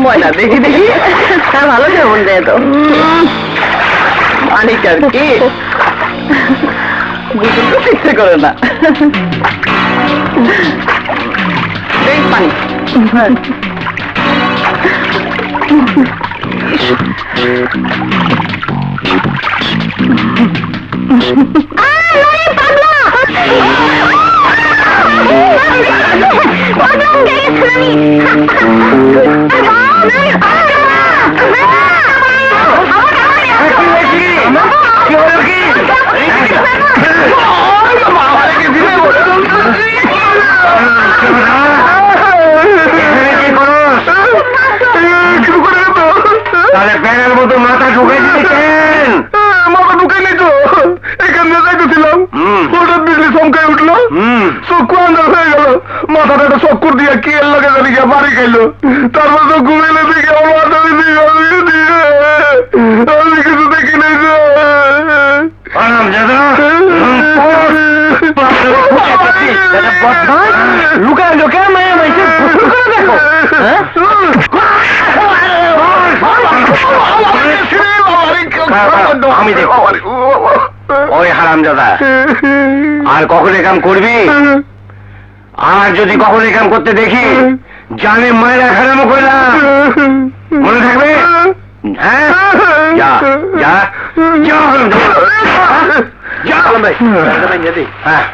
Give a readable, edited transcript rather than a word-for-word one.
ময়না দেখি দেখি তার ভালো কেমন দেয় তো অনেক আর কি বুঝতে তো ইচ্ছে করে না পানি তাহলে প্যানের মতো মাথা ঢুকে দিতেছেন? মাথা ঢুকে নি তো, এখান দিয়ে যাইতেছিলাম, হঠাৎ বিজলি চমকাই উঠলো, চক্ষু আন্দাজ হয়ে গেল, মাথাটা একটা চক্কর দিয়ে কি এর লাগে জানি গিয়ে বাড়ি খাইলো, তারপর তো ঘুমাইলে দিকে আমার মাথা দিয়ে আমি কিছু দেখি নাই তো। লুকায় লোকে মায়া মাইছে দেখো আমি দেখো ওই হারামজাদা আর কখন এ কাম করবি? আর যদি কখন এ কাম করতে দেখি জানে মায়েরা হারামো করলাম, মনে থাকবে? হ্যাঁ যা যা যা যা ভাই হ্যাঁ